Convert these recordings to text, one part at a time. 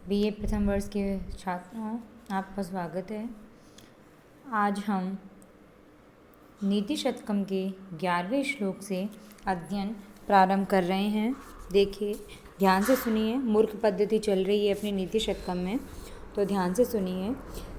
BA प्रथम वर्ष के छात्रों, आपका स्वागत है। आज हम नीति शतकम के 11वें श्लोक से अध्ययन प्रारंभ कर रहे हैं। देखिए, ध्यान से सुनिए। मूर्ख पद्धति चल रही है अपनी नीति शतकम में, तो ध्यान से सुनिए।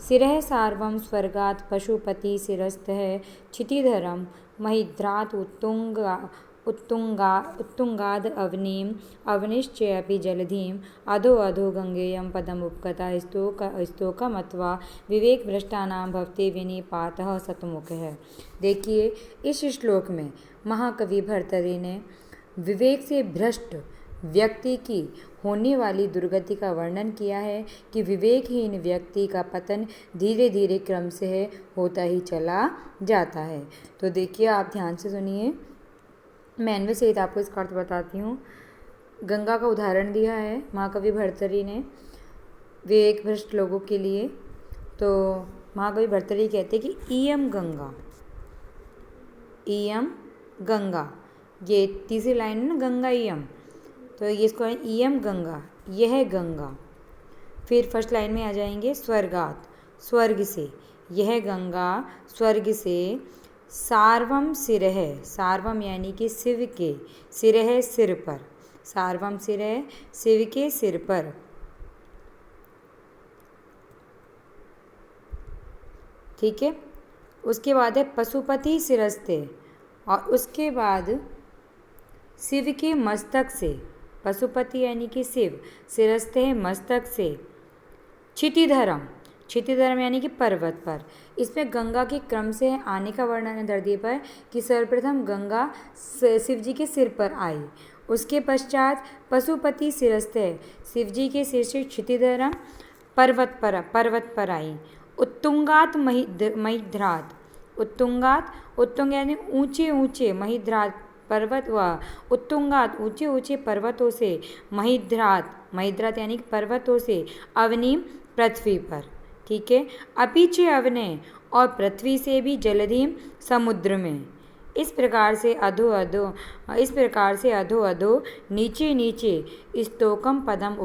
सिरः सार्वं स्वर्गात् पशुपति शिरस्तः क्षितिधरं महिद्रात् उत्तुंगाद अवनीम अवनिश्चयपि जलधिम अधो अधो गंगेयं पदम उपगता स्तोकम अथवा विवेक भ्रष्टानाम भवते विनिपातः सतमुख है। देखिए, इस श्लोक में महाकवि भर्तृहरि ने विवेक से भ्रष्ट व्यक्ति की होने वाली दुर्गति का वर्णन किया है कि विवेकहीन व्यक्ति का पतन धीरे धीरे क्रम से होता ही चला जाता है। तो देखिए, आप ध्यान से सुनिए। मैं इनमें से आपको इसका अर्थ बताती हूँ। गंगा का उदाहरण दिया है महाकवि भर्तृहरि ने विवेक भ्रष्ट लोगों के लिए। तो महाकवि भर्तृहरि कहते हैं कि इयम गंगा, ये तीसरी लाइन है ना, गंगा इयम, तो ये इसको है इयम गंगा, यह गंगा। फिर फर्स्ट लाइन में आ जाएंगे स्वर्गात, स्वर्ग से, यह गंगा स्वर्ग से, सार्वम सिरः, सार्वम यानी कि शिव के, सिरः सिर पर, सार्वम सिरः शिव के सिर पर, ठीक है। उसके बाद है पशुपति शिरस्ते, और उसके बाद शिव के मस्तक से, पशुपति यानी कि शिव, शिरस्ते मस्तक से, क्षितिधरम, क्षितिधरम यानी कि पर्वत पर। इसमें गंगा के क्रम से आने का वर्णन है धरती पर कि सर्वप्रथम गंगा शिव जी के सिर पर आई, उसके पश्चात पशुपति शिरस्ते, शिव जी के सिर से क्षितिधरम पर्वत पर आई। उत्तुंगात महिद्रात, उत्तुंग यानी ऊंचे ऊंचे, महिद्रात पर्वत व उत्तुंगात ऊंचे ऊंचे पर्वतों से, महिद्रात यानी पर्वतों से, अवनीम पृथ्वी पर, ठीक है। अपीछे अवने, और पृथ्वी से भी जलधिम समुद्र में। इस प्रकार से अधो अधो नीचे नीचे स्तोकम पदम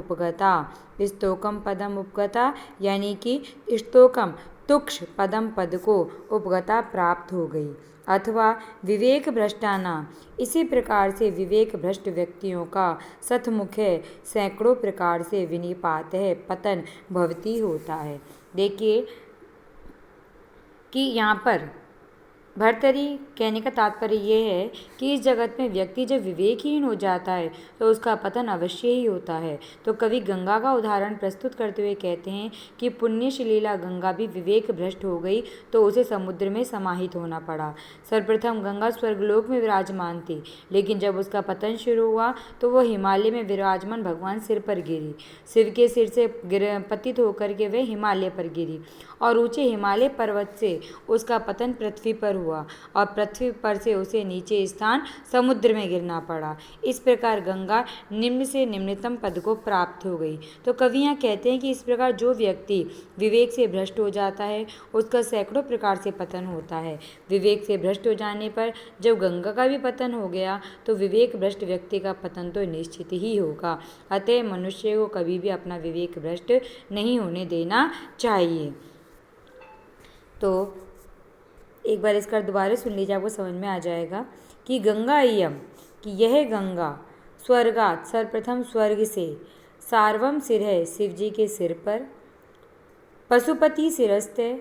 उपगता, यानी कि स्तोकम तुक्ष पदम पद को उपगता प्राप्त हो गई, अथवा विवेक भ्रष्टाना। इसी प्रकार से विवेक भ्रष्ट व्यक्तियों का सतमुख है, सैकड़ों प्रकार से विनिपात है, पतन भवती होता है। देखिए कि यहाँ पर भर्तृहरि कहने का तात्पर्य ये है कि इस जगत में व्यक्ति जब विवेकहीन हो जाता है तो उसका पतन अवश्य ही होता है। तो कवि गंगा का उदाहरण प्रस्तुत करते हुए कहते हैं कि पुण्यश्लीला गंगा भी विवेक भ्रष्ट हो गई तो उसे समुद्र में समाहित होना पड़ा। सर्वप्रथम गंगा स्वर्गलोक में विराजमान थी, लेकिन जब उसका पतन शुरू हुआ तो वह हिमालय में विराजमान भगवान शिव पर गिरी। शिव के सिर से पतित होकर के वह हिमालय पर गिरी, और ऊंचे हिमालय पर्वत से उसका पतन पृथ्वी पर हुआ, और पृथ्वी पर से उसे नीचे स्थान समुद्र में गिरना पड़ा। इस प्रकार गंगा निम्न से निम्नतम पद को प्राप्त हो गई। तो कवियाँ कहते हैं कि इस प्रकार जो व्यक्ति विवेक से भ्रष्ट हो जाता है उसका सैकड़ों प्रकार से पतन होता है। विवेक से भ्रष्ट हो जाने पर जब गंगा का भी पतन हो गया तो विवेक भ्रष्ट व्यक्ति का पतन तो निश्चित ही होगा। अतः मनुष्य को कभी भी अपना विवेक भ्रष्ट नहीं होने देना चाहिए। तो एक बार इसका दोबारा सुन लीजिए, आपको समझ में आ जाएगा कि गंगा इयम, कि यह गंगा, स्वर्गात सर्वप्रथम स्वर्ग से, सार्वम सिर है शिव जी के सिर पर, पशुपति शिरस्ते,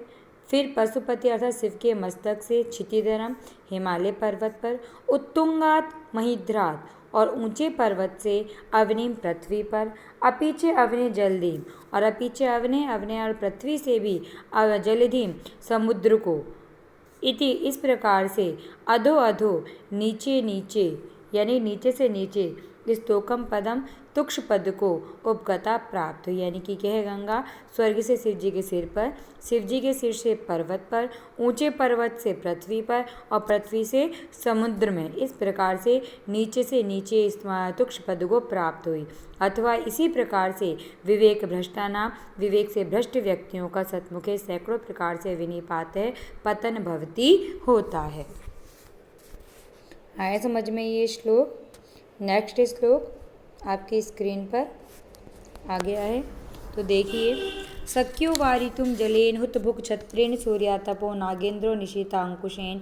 फिर पशुपति अर्थात शिव के मस्तक से, क्षितिधरम हिमालय पर्वत पर, उत्तुंगात महिद्रात और ऊंचे पर्वत से, अवनीम पृथ्वी पर, अपीछे अवने जलधीम और अपीछे अवने और पृथ्वी से भी जलधीम समुद्र को, इति इस प्रकार से अधो अधो नीचे नीचे यानी नीचे से नीचे स्तोकम पदम तुक्ष पद को उपगता प्राप्त हुई, यानी कि यह गंगा स्वर्ग से शिव जी के सिर पर, शिव जी के सिर से पर्वत पर, ऊंचे पर्वत से पृथ्वी पर और पृथ्वी से समुद्र में, इस प्रकार से नीचे तुक्ष पद को प्राप्त हुई। अथवा इसी प्रकार से विवेक भ्रष्टानाम, विवेक से भ्रष्ट व्यक्तियों का सतमुखे सैकड़ों प्रकार से विनिपात है, पतन भवती होता है। आया समझ में ये श्लोक? नेक्स्ट श्लोक आपकी स्क्रीन पर आ गया है। तो देखिए, सख्यो वारितुम जलेन हुतभुक छत्रेण सूर्यातपो नागेंद्रो निशीतांकुशेन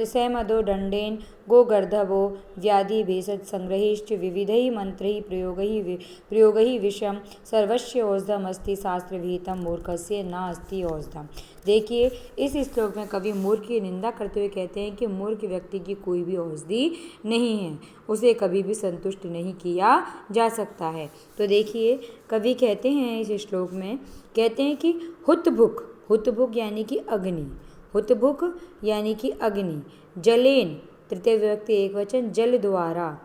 सैमदो दंडेन गोगर्धवो व्याधि भेषज संग्रहिश्च विविधैः मंत्रैः प्रयोगैः विषम सर्वस्य औषधम अस्ति शास्त्र विहितम मूर्खस्य न अस्ति औषधम। देखिए, इस श्लोक में कवि मूर्ख की निंदा करते हुए कहते हैं कि मूर्ख व्यक्ति की कोई भी औषधि नहीं है, उसे कभी भी संतुष्ट नहीं किया जा सकता है। तो देखिए, कवि कहते हैं इस श्लोक में, कहते हैं कि हुतभुक यानी कि अग्नि, हुतभुक यानी कि अग्नि, जलेन तृतीय व्यक्ति एक वचन, जल द्वारा,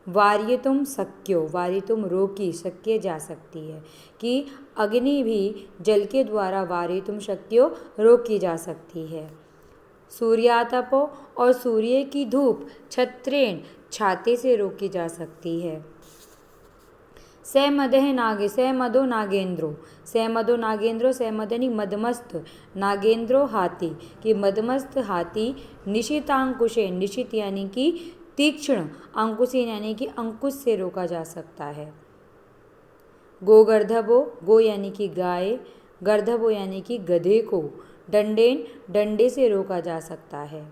वार्यतुम शक्यो, वार्यतुम रोकी, शक्य जा सकती है, कि अग्नि भी जल के द्वारा वार्यतुम शक्यो रोकी जा सकती है। सूर्यातपो, और सूर्य की धूप, छत्रेण छाते से रोकी जा सकती है। सैमदो नागेंद्रो, सैमदनी मदमस्त, नागेंद्रो हाथी, कि मदमस्त हाथी, निशितांकुशे, निशित यानी कि तीक्ष्ण, अंकुशेन यानी कि अंकुश से रोका जा सकता है। गोगर्धवो, गो यानी कि गाय, गर्धवो यानी कि गधे को, दंडेन डंडे से रोका जा सकता है।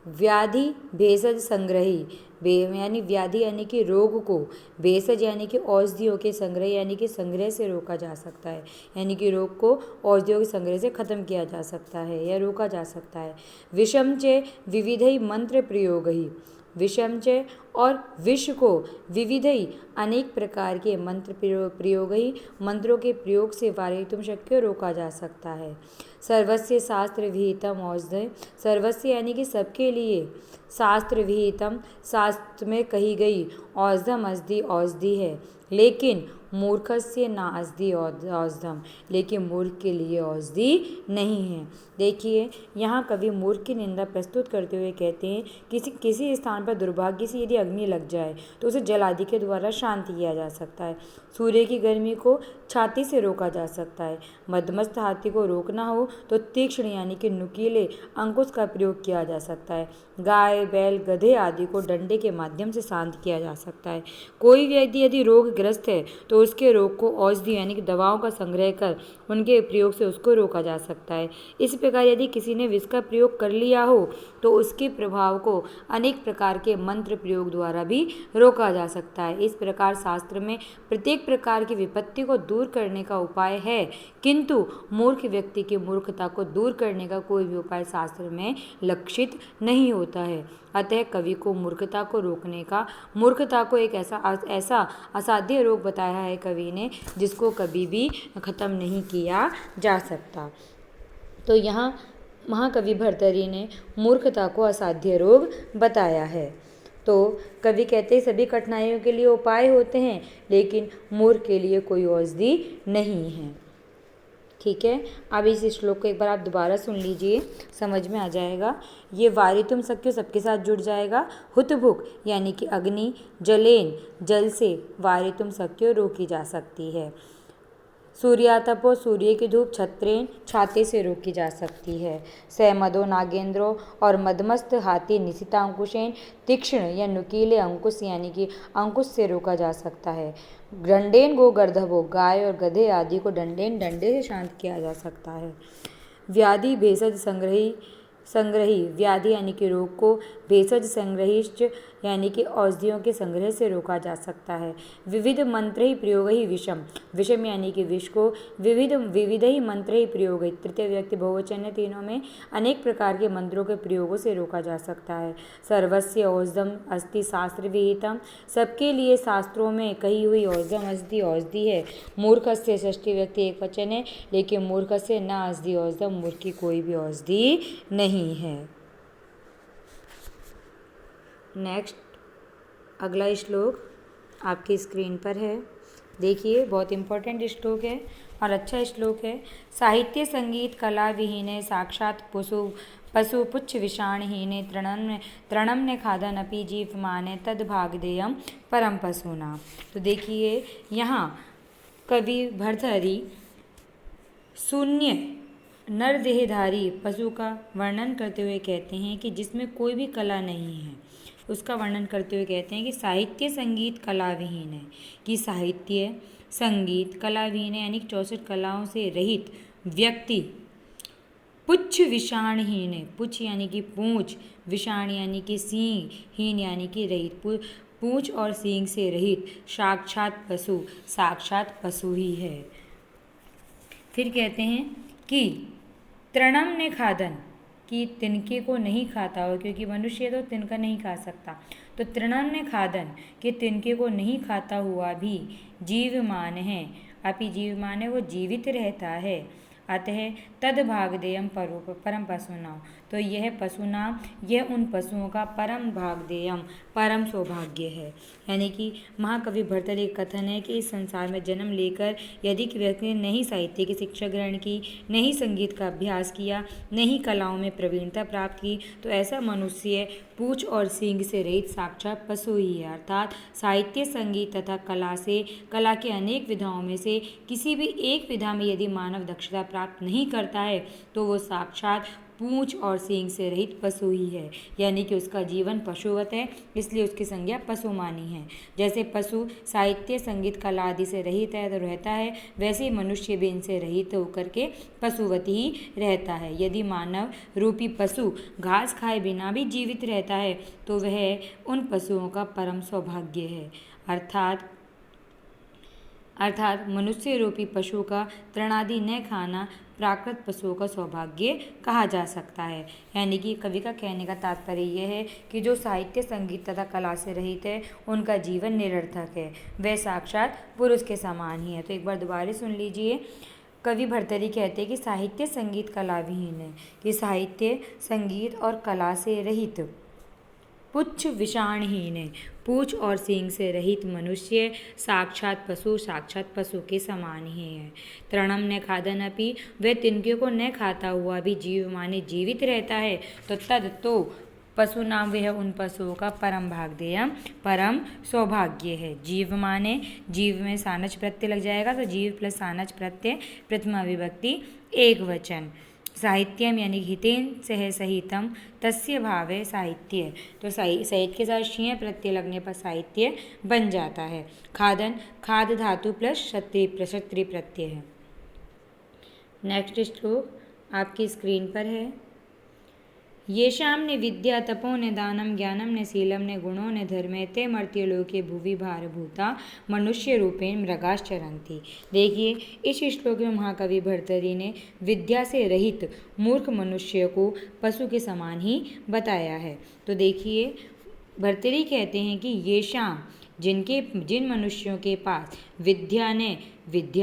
व्याधि भेषज संग्रही, यानी व्याधि यानी कि रोग को, भेषज यानी कि औषधियों के संग्रह यानी कि संग्रह से रोका जा सकता है, यानी कि रोग को औषधियों के संग्रह से खत्म किया जा सकता है या रोका जा सकता है। विषम च विविधै मंत्र प्रयोग ही, विषम च और विष को, विविधई अनेक प्रकार के मंत्र प्रयोग ही, मंत्रों के प्रयोग से वारितुम शक्य रोका जा सकता है। सर्वस्य शास्त्र विहितम औषधि, सर्वस्य यानी कि सबके लिए, शास्त्र विहितम शास्त्र में कही गई, औषधम अस्ति औषधि है, लेकिन मूर्खस्य ना अस्ति औषधम, लेकिन मूर्ख के लिए औषधि नहीं है। देखिए, यहाँ कवि मूर्ख की निंदा प्रस्तुत करते हुए कहते हैं, किसी स्थान पर दुर्भाग्य से यदि अग्नि लग जाए तो उसे जल आदि के द्वारा शांत किया जा सकता है। सूर्य की गर्मी को छाती से रोका जा सकता है। मदमस्त हाथी को रोकना हो तो तीक्ष्ण यानी कि नुकीले अंकुश का प्रयोग किया जा सकता है। गाय, बैल, गधे आदि को डंडे के माध्यम से शांत किया जा सकता है। कोई व्यक्ति यदि रोगग्रस्त है तो उसके रोग को औषधि यानी कि दवाओं का संग्रह कर उनके प्रयोग से उसको रोका जा सकता है। इस प्रकार यदि किसी ने विष का प्रयोग कर लिया हो तो उसके प्रभाव को अनेक प्रकार के मंत्र प्रयोग द्वारा भी रोका जा सकता है। इस प्रकार शास्त्र में प्रत्येक प्रकार की विपत्ति को दूर करने का उपाय है, किंतु मूर्ख व्यक्ति की मूर्खता को दूर करने का कोई भी उपाय शास्त्र में लक्षित नहीं होता है। अतः कवि को मूर्खता को रोकने का, मूर्खता को एक ऐसा असाध्य रोग बताया है कवि ने, जिसको कभी भी खत्म नहीं किया जा सकता। तो यहाँ महाकवि भर्तृहरि ने मूर्खता को असाध्य रोग बताया है। तो कवि कहते हैं सभी कठिनाइयों के लिए उपाय होते हैं, लेकिन मूर्ख के लिए कोई औषधि नहीं है। ठीक है, अब इस श्लोक को एक बार आप दोबारा सुन लीजिए, समझ में आ जाएगा। ये वारितुम शक्य सबके साथ जुड़ जाएगा। हुतभुक यानी कि अग्नि, जलेन जल से वारितुम शक्य रोकी जा सकती है। सूर्यातपो, सूर्य की धूप, छत्रेन छाते से रोकी जा सकती है। सैमदो नागेंद्रो, और मदमस्त हाथी, निशितांकुशेन तीक्ष्ण या नुकीले अंकुश यानी कि अंकुश से रोका जा सकता है। दंडेन गो गर्धवो, गाय और गधे आदि को डंडे से शांत किया जा सकता है। व्याधि भेषज संग्रही, व्याधि यानी कि रोग को, भेषज संग्रहिश्च यानी कि औषधियों के संग्रह से रोका जा सकता है। विविध मंत्र ही प्रयोग ही विषम, विषम यानी कि विष को, विविध ही मंत्र ही प्रयोग, तृतीय व्यक्ति बहुवचन है, तीनों में अनेक प्रकार के मंत्रों के प्रयोगों से रोका जा सकता है। सर्वस्य औषधम अस्ति शास्त्र विहितम, सबके लिए शास्त्रों में कही हुई औषधम अस्ति औषधि है। मूर्खस्य षष्ठी व्यक्ति एक वचन है, लेकिन मूर्खस्य न अस्ति औषधम, मूर्ख की कोई भी औषधि नहीं है। नेक्स्ट अगला श्लोक आपकी स्क्रीन पर है, देखिए बहुत इम्पोर्टेंट श्लोक है और अच्छा श्लोक है। साहित्य संगीत कला विहीने साक्षात पशु पुच्छ विषाणहीने तृणम ने खादन अपि जीवमाने तद भागधेयम परम पशुना। तो देखिए यहाँ कवि भर्तृहरि शून्य नरदेहधारी पशु का वर्णन करते हुए कहते हैं कि जिसमें कोई भी कला नहीं है, उसका वर्णन करते हुए कहते हैं कि साहित्य संगीत कला विहीन है, कि साहित्य संगीत कला विहीन है यानी 64 कलाओं से रहित व्यक्ति पुच्छ विषाणहीन है। पुच्छ यानी कि पूंछ, विषाण यानी कि सींग, हीन यानी कि रहित, पूंछ और सींग से रहित साक्षात पशु ही है। फिर कहते हैं कि तृणम ने खादन, कि तिनके को नहीं खाता हो, क्योंकि मनुष्य तो तिनका नहीं खा सकता। तो तृणम ने खादन, कि तिनके को नहीं खाता हुआ भी जीवमान है, अपि जीवमान है वो जीवित रहता है। अतः तद भागदेयम परम पशुनाम, तो यह पशुनाम, यह उन पशुओं का परम भागदेयम परम सौभाग्य है। यानी कि महाकवि भर्तृहरि का कथन है कि इस संसार में जन्म लेकर यदि व्यक्ति ने नहीं साहित्य की शिक्षा ग्रहण की, नहीं संगीत का अभ्यास किया, नहीं कलाओं में प्रवीणता प्राप्त की, तो ऐसा मनुष्य पूंछ और सींग से रहित साक्षात पशु ही है। अर्थात साहित्य, संगीत तथा कला के अनेक विधाओं में से किसी भी एक विधा में यदि मानव दक्षता प्राप्त नहीं करता है तो वो साक्षात पूंछ और सींग से रहित पशु ही है। यानी कि उसका जीवन पशुवत है, इसलिए उसकी संज्ञा पशु मानी है। जैसे पशु साहित्य, संगीत, कला आदि से रहित है तो रहता है, वैसे ही मनुष्य भी इनसे रहित होकर के पशुवत ही रहता है। यदि मानव रूपी पशु घास खाए बिना भी जीवित रहता है तो वह उन पशुओं का परम सौभाग्य है। अर्थात मनुष्य रूपी पशु का तृणादि न खाना प्राकृत पशुओं का सौभाग्य कहा जा सकता है। यानी कि कवि का कहने का तात्पर्य यह है कि जो साहित्य, संगीत तथा कला से रहित है उनका जीवन निरर्थक है, वे साक्षात पुरुष के समान ही है। तो एक बार दोबारा सुन लीजिए। कवि भर्तृहरि कहते हैं कि साहित्य, संगीत, कला विहीन है, कि साहित्य, संगीत और कला से रहित पुच्छ विषाणहीन है, पूंछ और सींग से रहित मनुष्य साक्षात पशु के समान ही है। तृणम न खादन अपि, वह तिनके को न खाता हुआ भी जीव माने जीवित रहता है। तो पशु नाम वह उन पशुओं का परम भागदेयम परम सौभाग्य है। जीव माने जीव में सानच प्रत्यय लग जाएगा, तो जीव प्लस सानच प्रत्यय प्रथमा विभक्ति एक वचन। साहित्यम यानी हितेन सह सहितम तस्य भावे साहित्य, तो साहित्य के साथ शीय प्रत्यय लगने पर साहित्य बन जाता है। खादन खाद धातु प्लस क्षत्रिय प्रत्यय है। नेक्स्ट श्लोक आपकी स्क्रीन पर है। येषां ने विद्या तपो ने दानम ज्ञानम ने शीलम ने गुणों ने धर्मे ते मर्त्यलोके भुवि भारभूता मनुष्य रूपेण मृगाश्चरन्ति। देखिए, इस श्लोक में महाकवि भर्तृहरि ने विद्या से रहित मूर्ख मनुष्य को पशु के समान ही बताया है। तो देखिए, भर्तृहरि कहते हैं कि येषां, जिन मनुष्यों के पास विद्या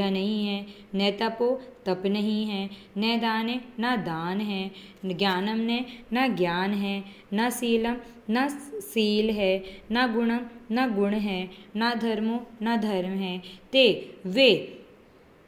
नहीं है, न तपो तप नहीं है, न दाने न दान है, ज्ञानम ने न ज्ञान है, न शीलम न शील है, न गुणम न गुण है, न धर्मो न धर्म है, ते वे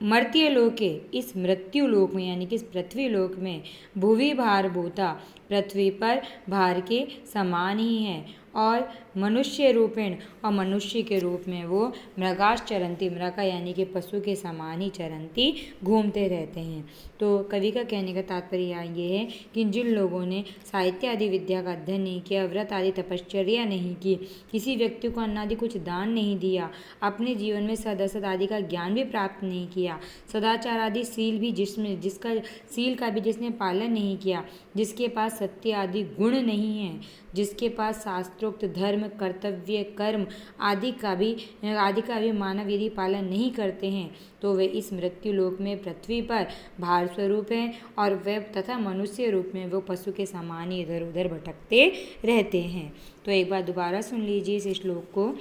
मर्त्यलोके, इस मृत्यु लोक में यानी कि इस पृथ्वी लोक में भुवि भारभूता, पृथ्वी पर भार के समान ही है, और मनुष्य रूपेण, और मनुष्य के रूप में वो मृगाश चरंती, मृगा यानी कि पशु के समान ही चरंती घूमते रहते हैं। तो कवि का कहने का तात्पर्य ये है कि जिन लोगों ने साहित्य आदि विद्या का अध्ययन नहीं किया, व्रत आदि तपश्चर्या नहीं की, किसी व्यक्ति को अन्न आदि कुछ दान नहीं दिया, अपने जीवन में सदसद आदि का ज्ञान भी प्राप्त नहीं किया, सदाचार आदि शील भी जिसका शील का भी जिसने पालन नहीं किया, जिसके पास सत्य आदि गुण नहीं है, जिसके पास शास्त्रोक्त धर्म, कर्तव्य, कर्म आदि का भी मानव यदि पालन नहीं करते हैं तो वे इस मृत्यु लोक में पृथ्वी पर भार स्वरूप हैं, और वे तथा मनुष्य रूप में वो पशु के समान ही इधर उधर भटकते रहते हैं। तो एक बार दोबारा सुन लीजिए इस श्लोक को।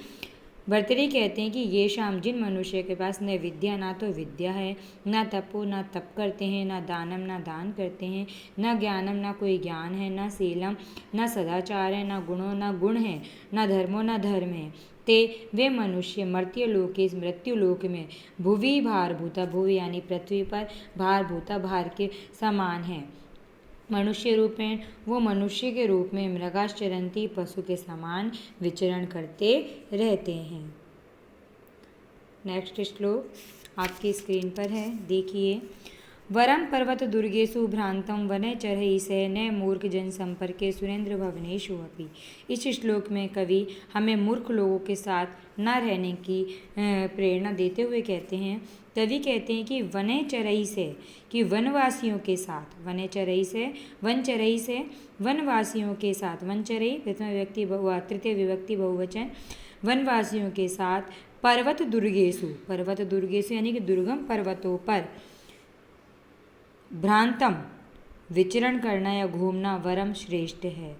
भर्तृहरि कहते हैं कि ये शाम, जिन मनुष्य के पास न विद्या, ना तो विद्या है, ना तपो, ना तप करते हैं, ना दानम, ना दान करते हैं, ना ज्ञानम, ना कोई ज्ञान है, ना शीलम, ना सदाचार है, ना गुणों, ना गुण है, ना धर्मो, ना धर्म है, ते वे मनुष्य मर्त्यलोके, इस मृत्यु लोक में भुवि भारभूता, भुवि यानी पृथ्वी पर, भारभूता भार के समान है, मनुष्य रूप में वो मनुष्य के रूप में मृगाश्चरंती, पशु के समान विचरण करते रहते हैं। नेक्स्ट श्लोक आपकी स्क्रीन पर है, देखिए। वरम पर्वत दुर्गेषु भ्रांतं वनचरैः सह न मूर्ख जन संपर्के सुरेंद्र भवनेषु अपि। इस श्लोक में कवि हमें मूर्ख लोगों के साथ न रहने की प्रेरणा देते हुए कहते हैं। कवि कहते हैं कि वनचरैः से, कि वनवासियों के साथ, वनचरैः से, वनचरैः से, वनवासियों के साथ, वनचरैः प्रथम विभक्ति तृतीय विभक्ति बहुवचन, वनवासियों के साथ, पर्वत दुर्गेषु, पर्वत दुर्गेषु यानी कि दुर्गम पर्वतों पर, भ्रांतम विचरण करना या घूमना वरम श्रेष्ठ है।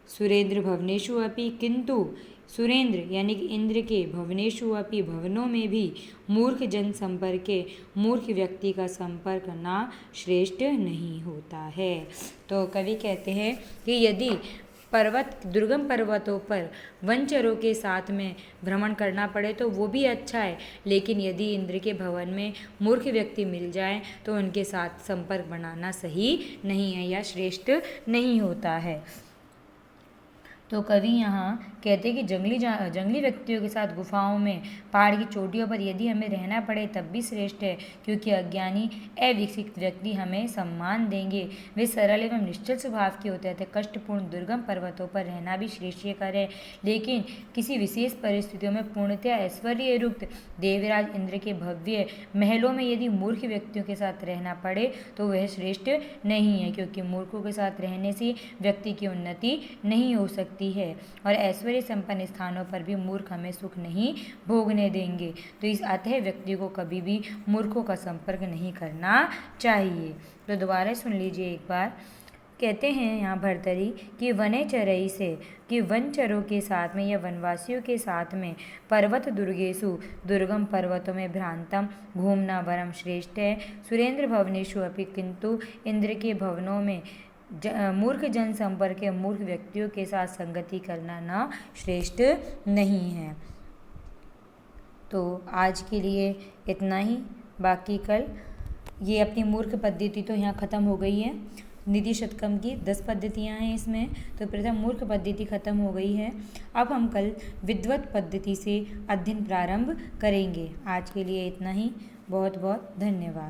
सुरेंद्र भवनेषु अपि, किंतु सुरेंद्र यानी कि इंद्र के भवनेषु अपि भवनों में भी मूर्ख जन संपर्के मूर्ख व्यक्ति का संपर्क ना श्रेष्ठ नहीं होता है। तो कवि कहते हैं कि यदि पर्वत दुर्गम पर्वतों पर वनचरों के साथ में भ्रमण करना पड़े तो वो भी अच्छा है, लेकिन यदि इंद्र के भवन में मूर्ख व्यक्ति मिल जाए तो उनके साथ संपर्क बनाना सही नहीं है या श्रेष्ठ नहीं होता है। तो कवि यहाँ कहते हैं कि जंगली व्यक्तियों के साथ गुफाओं में, पहाड़ की चोटियों पर यदि हमें रहना पड़े तब भी श्रेष्ठ है, क्योंकि अज्ञानी अविकसित व्यक्ति हमें सम्मान देंगे। वे सरल एवं निश्चल स्वभाव के होते थे। कष्टपूर्ण दुर्गम पर्वतों पर रहना भी श्रेष्ठकर है, लेकिन किसी विशेष परिस्थितियों में पूर्णतया ऐश्वर्य युक्त देवराज इंद्र के भव्य महलों में यदि मूर्ख व्यक्तियों के साथ रहना पड़े तो वह श्रेष्ठ नहीं है, क्योंकि मूर्खों के साथ रहने से व्यक्ति की उन्नति नहीं हो सकती है और ऐश्वर्य संपन्न स्थानों पर भी मूर्ख हमें सुख नहीं भोगने देंगे। तो इस अतः व्यक्ति को कभी भी मूर्खों का संपर्क नहीं करना चाहिए। तो दोबारा सुन लीजिए एक बार। कहते हैं यहाँ भर्तरी कि वनचरैः से, कि वनचरों के साथ में या वनवासियों के साथ में, पर्वत दुर्गेषु दुर्गम पर्वतों में भ्रांतम घूमना वरम श्रेष्ठ है। सुरेंद्र भवनेषु अपि, किंतु इंद्र के भवनों में मूर्ख जन संपर्क के मूर्ख व्यक्तियों के साथ संगति करना ना श्रेष्ठ नहीं है। तो आज के लिए इतना ही, बाकी कल ये अपनी मूर्ख पद्धति तो यहाँ ख़त्म हो गई है। नीति शतकम की 10 पद्धतियाँ हैं इसमें, तो प्रथम मूर्ख पद्धति खत्म हो गई है। अब हम कल विद्वत पद्धति से अध्ययन प्रारंभ करेंगे। आज के लिए इतना ही, बहुत बहुत धन्यवाद।